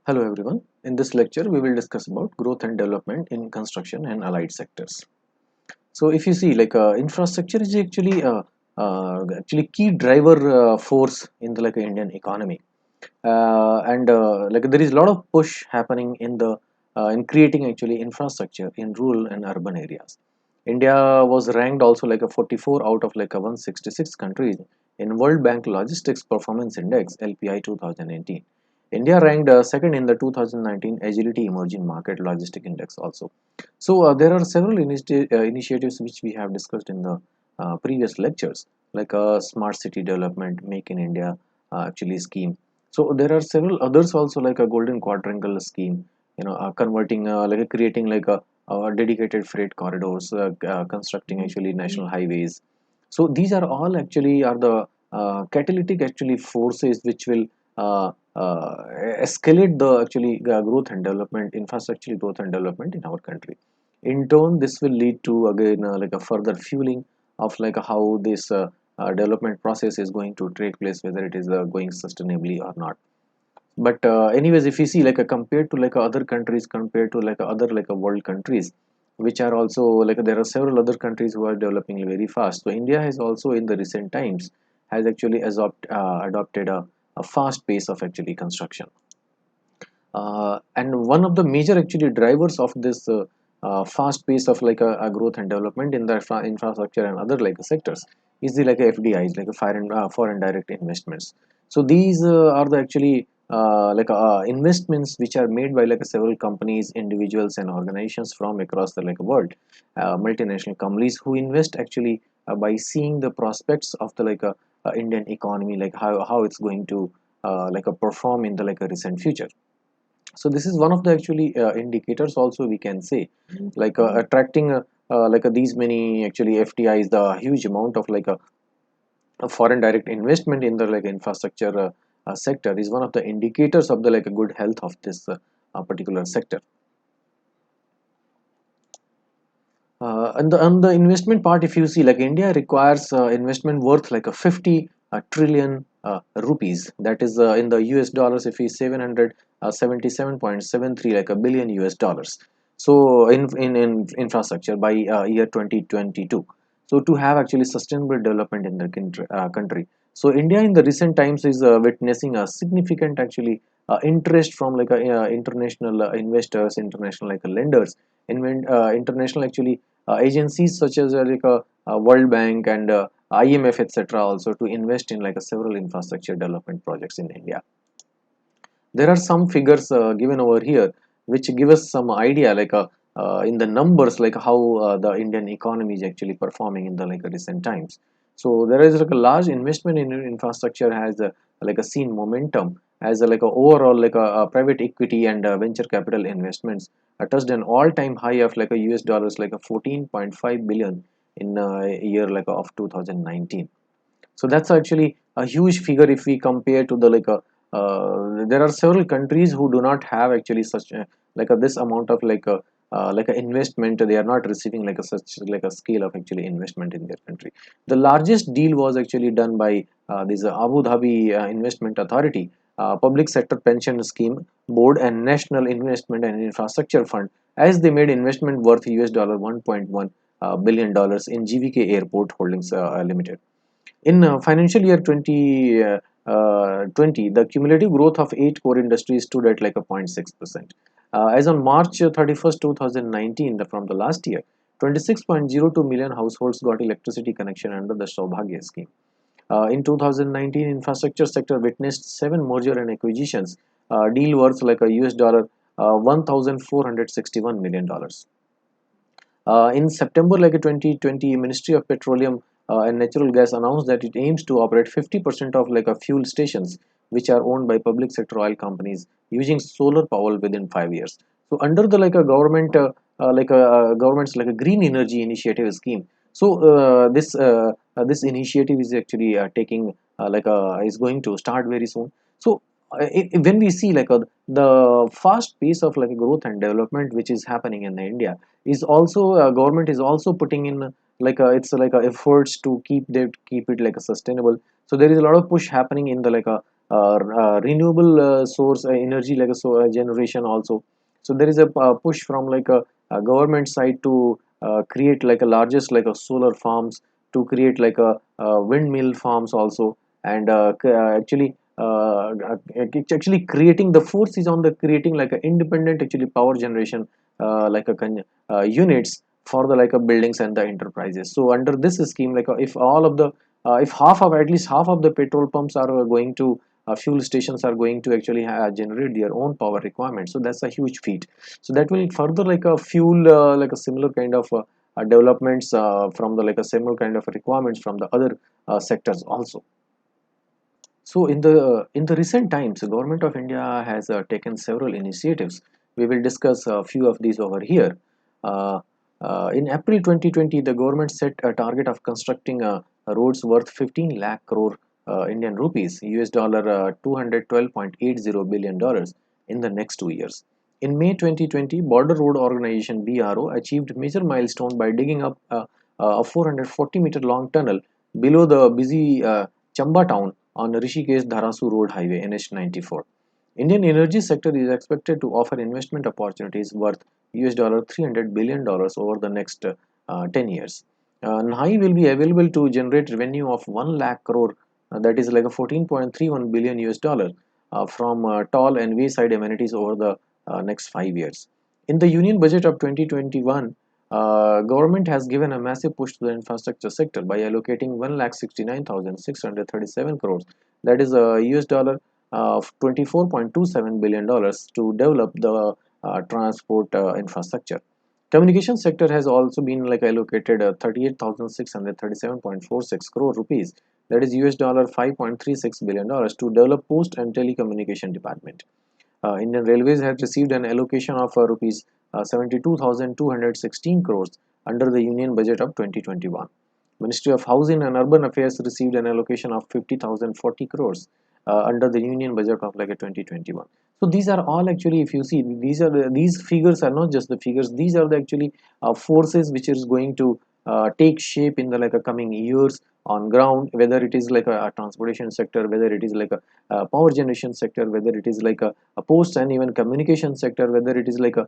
Hello everyone. In this lecture, we will discuss about growth and development in construction and allied sectors. So, if you see, infrastructure is actually key driver force in the Indian economy, and there is a lot of push happening in creating actually infrastructure in rural and urban areas. India was ranked also like a 44 out of like a 166 countries in World Bank Logistics Performance Index (LPI) 2018. India ranked second in the 2019 Agility Emerging Market Logistic Index also. So there are several initiatives which we have discussed in the previous lectures, like smart city development, Make in India actually scheme. So there are several others also, like a golden quadrangle scheme, converting creating dedicated freight corridors, constructing actually national highways. So these are all actually are the catalytic actually forces which will uh, uh, escalate the actually growth and development, infrastructure growth and development in our country. In turn, this will lead to again like a further fueling of like how this development process is going to take place, whether it is going sustainably or not. But anyways, if you see compared to other countries, compared to other world countries, which are also there are several other countries who are developing very fast. So India has also in the recent times has actually adopted a fast pace of actually construction. And one of the major actually drivers of this fast pace of a growth and development in the infrastructure and other sectors is the FDIs, foreign direct investments. So these are the actually investments which are made by several companies, individuals, and organizations from across the world, multinational companies who invest actually by seeing the prospects of the Indian economy, like how it's going to perform in the a recent future. So this is one of the actually indicators also we can say, attracting these many actually FDIs, the huge amount of a foreign direct investment in the infrastructure sector is one of the indicators of the a good health of this particular sector. On the investment part, if you see, India requires investment worth like a 50 trillion rupees. That is in the US dollars, if we 777.73 like a billion US dollars. So in infrastructure by year 2022. So to have actually sustainable development in the country. So India in the recent times is witnessing a significant actually interest from international investors, international lenders, international actually agencies such as World Bank and IMF, etc., also to invest in several infrastructure development projects in India. There are some figures given over here which give us some idea in the numbers how the Indian economy is actually performing in the recent times. So there is a large investment in infrastructure has a seen momentum as a overall private equity and venture capital investments touched an all-time high of a US dollars 14.5 billion in a year of 2019. So that's actually a huge figure if we compare to the there are several countries who do not have actually such this amount of investment. They are not receiving such a scale of actually investment in their country. The largest deal was actually done by this Abu Dhabi Investment Authority, Public Sector Pension Scheme Board, and National Investment and Infrastructure Fund, as they made investment worth US dollar 1.1 billion dollars in GVK Airport Holdings Limited. In financial year 2020, the cumulative growth of 8 core industries stood at like a 0.6%. As on March 31st, 2019, from the last year, 26.02 million households got electricity connection under the Saubhagya scheme. In 2019, infrastructure sector witnessed 7 merger and acquisitions, deal worth like a US dollar 1,461 million dollars. In September 2020, Ministry of Petroleum and Natural Gas announced that it aims to operate 50% of a fuel stations which are owned by public sector oil companies using solar power within 5 years. So under the government's green energy initiative scheme. So this initiative is actually taking is going to start very soon. So when we see the fast pace of growth and development which is happening in India, is also government is also putting in it's efforts to keep it sustainable. So there is a lot of push happening in the renewable source energy like a generation also. So there is a push from like a government side to create like a largest like a solar farms, to create like a windmill farms also. And actually it's actually creating, the force is on the creating like a independent actually power generation like a units for the like a buildings and the enterprises. So under this scheme, like if all of the if half of, at least half of the petrol pumps are going to fuel stations are going to actually generate their own power requirements, so that's a huge feat. So that will further like a fuel like a similar kind of developments from the like a similar kind of requirements from the other sectors also. So in the recent times, the government of India has taken several initiatives. We will discuss a few of these over here. Uh, in April 2020, the government set a target of constructing roads worth 15 lakh crore Indian rupees, US dollar 212.80 billion dollars in the next 2 years. In May 2020, Border Road Organization (BRO) achieved major milestone by digging up a 440-meter long tunnel below the busy Chamba town on Rishikesh Dharasu Road Highway NH94. Indian energy sector is expected to offer investment opportunities worth US dollar 300 billion dollars over the next 10 years. NHAI will be available to generate revenue of 1 lakh crore, that is like a 14.31 billion US dollar from toll and wayside amenities over the next 5 years. In the Union Budget of 2021, government has given a massive push to the infrastructure sector by allocating 1,69,637 crores, that is a US dollar of 24.27 billion dollars, to develop the transport infrastructure. Communication sector has also been like allocated 38,637.46 crore rupees, that is US dollar 5.36 billion dollars, to develop post and telecommunication department. Indian Railways had received an allocation of rupees 72,216 crores under the Union Budget of 2021. Ministry of Housing and Urban Affairs received an allocation of 50,040 crores under the Union Budget of like a 2021. So these are all actually, if you see, these figures are not just the figures; these are the actually forces which is going to take shape in the like a coming years on ground, whether it is like a transportation sector, whether it is like a power generation sector, whether it is like a post and even communication sector, whether it is like a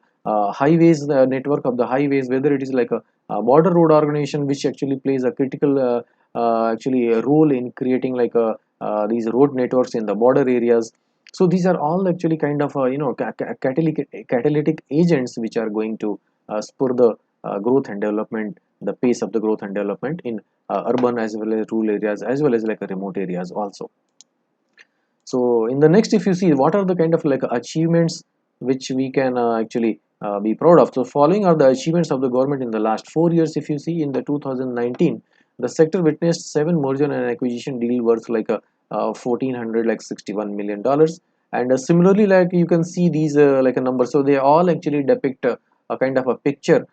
highways network of the highways, whether it is like a border road organization which actually plays a critical actually a role in creating like these road networks in the border areas. So these are all actually kind of catalytic agents which are going to spur the growth and development, the pace of the growth and development in urban as well as rural areas, as well as like remote areas also. So in the next, if you see what are the kind of like achievements which we can actually be proud of. So following are the achievements of the government in the last 4 years. If you see in the 2019, the sector witnessed 7 merger and acquisition deal worth like a 1400 like 61 million dollars. And similarly, like you can see these like a number, so they all actually depict a kind of a picture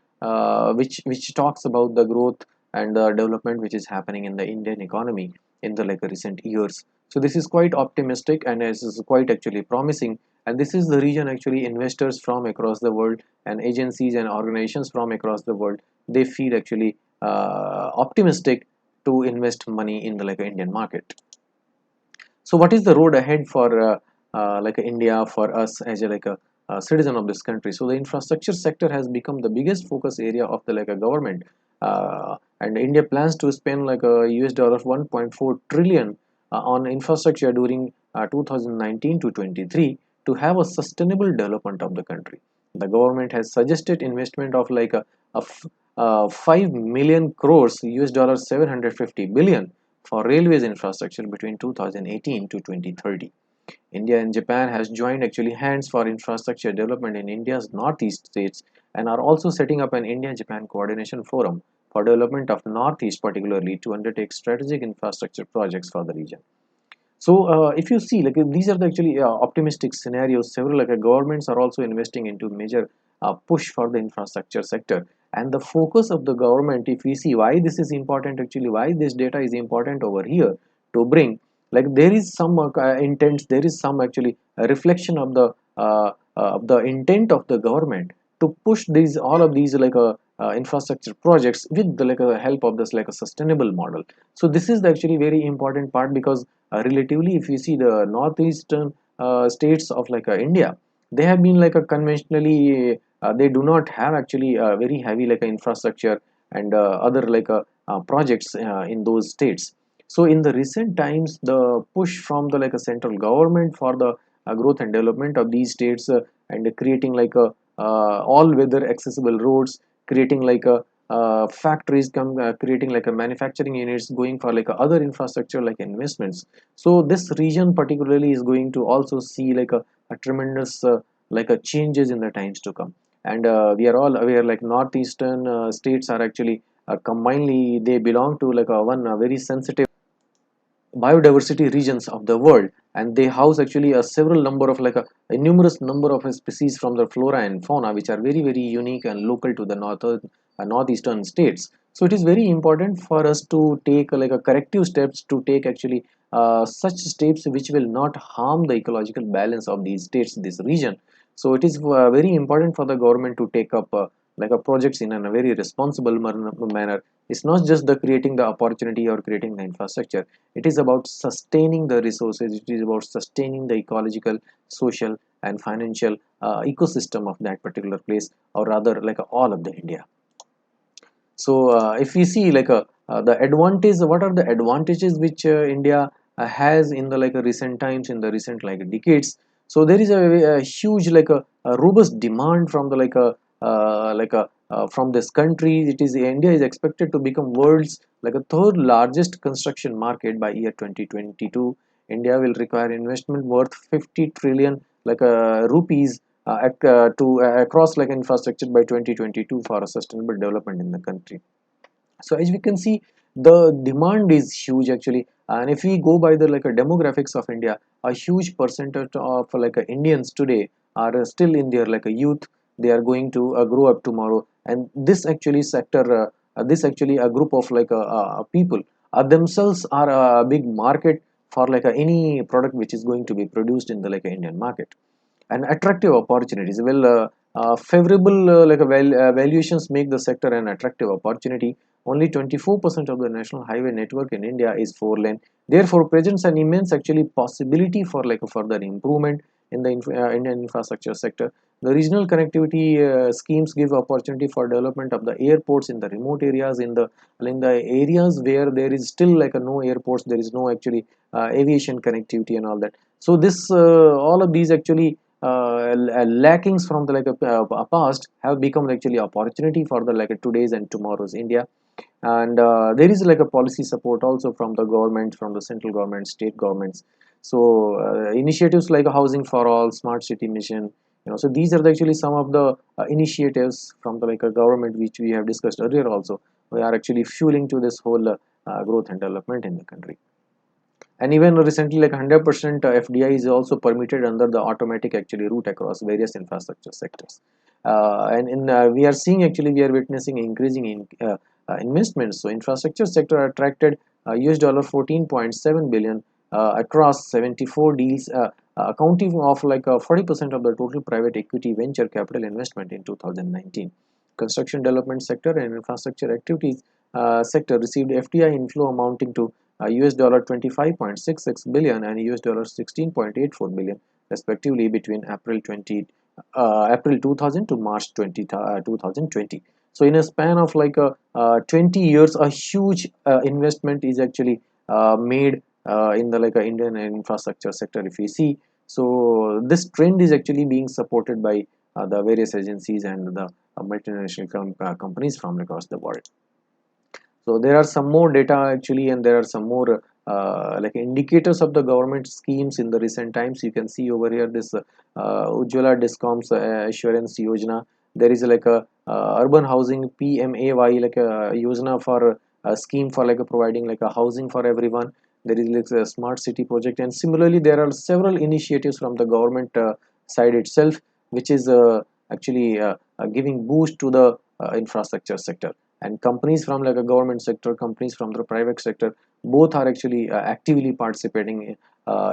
which talks about the growth and the development which is happening in the Indian economy in the like recent years. So this is quite optimistic and this is quite actually promising, and this is the region actually investors from across the world and agencies and organizations from across the world, they feel actually optimistic to invest money in the like Indian market. So what is the road ahead for like India, for us as a like a citizen of this country? So the infrastructure sector has become the biggest focus area of the like a government, and India plans to spend like a US dollar 1.4 trillion on infrastructure during 2019 to 23 to have a sustainable development of the country. The government has suggested investment of like a 5 million crores, US dollar 750 billion, for railways infrastructure between 2018 to 2030. India and Japan has joined actually hands for infrastructure development in India's northeast states and are also setting up an India-Japan coordination forum for development of northeast, particularly to undertake strategic infrastructure projects for the region. So if you see, like these are the actually optimistic scenarios. Several like governments are also investing into major push for the infrastructure sector. And the focus of the government, if we see why this is important, actually why this data is important over here to bring, like there is some intent, there is some actually reflection of the intent of the government to push these all of these like infrastructure projects with the help of this a sustainable model. So this is the actually very important part, because relatively if you see the northeastern states of India, they have been conventionally they do not have actually very heavy infrastructure and other projects in those states. So in the recent times, the push from the central government for the growth and development of these states, and creating all weather accessible roads, creating factories, creating a manufacturing units, going for other infrastructure investments. So this region particularly is going to also see a tremendous changes in the times to come. And we are all aware northeastern states are actually combinedly they belong to one very sensitive biodiversity regions of the world, and they house actually a several number of a numerous number of species from the flora and fauna, which are very unique and local to the northeastern states. So it is very important for us to take a corrective steps to take actually such steps which will not harm the ecological balance of these states, this region. So it is very important for the government to take up projects in a very responsible manner. It's not just the creating the opportunity or creating the infrastructure. It is about sustaining the resources. It is about sustaining the ecological, social and financial ecosystem of that particular place, or rather all of the India. So if we see the advantage, what are the advantages which India has in the recent times, in the recent decades. So there is a huge a robust demand from the from this country. It is India is expected to become world's third largest construction market by year 2022. India will require investment worth 50 trillion rupees to across infrastructure by 2022 for a sustainable development in the country. So as we can see, the demand is huge actually. And if we go by the demographics of India, a huge percentage of Indians today are still in their youth. They are going to grow up tomorrow, and this actually sector this actually a group of people themselves are a big market for any product which is going to be produced in the Indian market. And attractive opportunities, well, favorable valuations make the sector an attractive opportunity. Only 24% of the national highway network in India is four lane, therefore presents an immense actually possibility for a further improvement in the Indian infrastructure sector. The regional connectivity schemes give opportunity for development of the airports in the remote areas, in the areas where there is still no airports, there is no actually aviation connectivity and all that. So this all of these actually lackings from the past have become actually opportunity for the today's and tomorrow's India. And there is a policy support also from the government, from the central government, state governments. So initiatives like housing for all, smart city mission, so these are actually some of the initiatives from the government which we have discussed earlier also. We are actually fueling to this whole growth and development in the country. And even recently 100% FDI is also permitted under the automatic actually route across various infrastructure sectors. And in we are seeing actually, we are witnessing increasing in investments. So infrastructure sector attracted US 14.7 billion across 74 deals, accounting of 40% of the total private equity venture capital investment in 2019. Construction development sector and infrastructure activities sector received FDI inflow amounting to US 25.66 billion and US 16.84 billion respectively between April 2000 to March 2020. So in a span of 20 years, a huge investment is actually made in the Indian infrastructure sector, if we see. So this trend is actually being supported by the various agencies and the multinational companies from across the world. So there are some more data actually, and there are some more indicators of the government schemes in the recent times. You can see over here this Ujjwala Discoms Assurance Yojana. There is a urban housing PMAY a Yojana for a scheme for providing a housing for everyone. There is a smart city project, and similarly there are several initiatives from the government side itself, which is actually giving boost to the infrastructure sector. And companies from a government sector, companies from the private sector, both are actually actively participating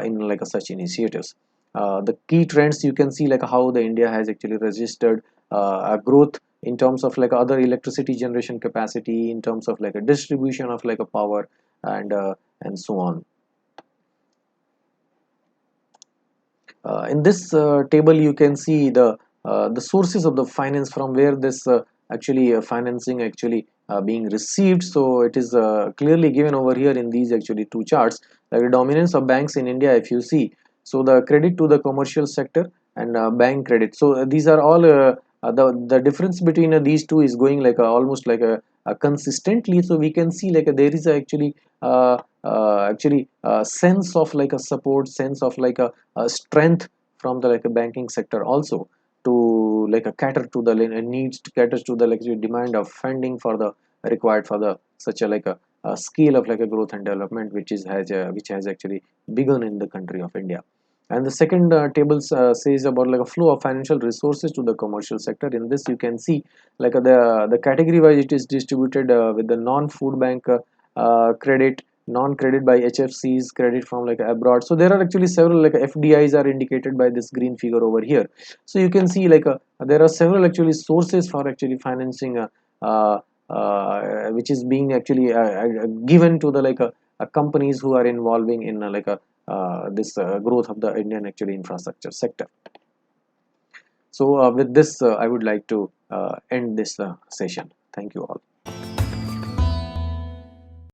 in such initiatives. The key trends you can see how the India has actually registered a growth in terms of like other electricity generation capacity, in terms of like a distribution of like a power, and so on. In this table you can see the sources of the finance from where this actually financing actually being received. So it is clearly given over here in these actually two charts, like the dominance of banks in India. If you see, so the credit to the commercial sector and bank credit, so these are all the difference between these two is going like almost like a consistently. So we can see like there is actually sense of like a support, sense of like a strength from the like a banking sector also, to like a cater to the needs, to cater to the like demand of funding for the required for the such a scale of like a growth and development which is which has actually begun in the country of India. And the second table says about like a flow of financial resources to the commercial sector. In this you can see like the category wise it is distributed with the non-food bank credit, non-credit by HFCs, credit from like abroad. So there are actually several like FDIs are indicated by this green figure over here. So you can see like there are several actually sources for actually financing which is being actually given to the like companies who are involving in like a this growth of the Indian actually infrastructure sector. So with this I would like to end this session. Thank you all.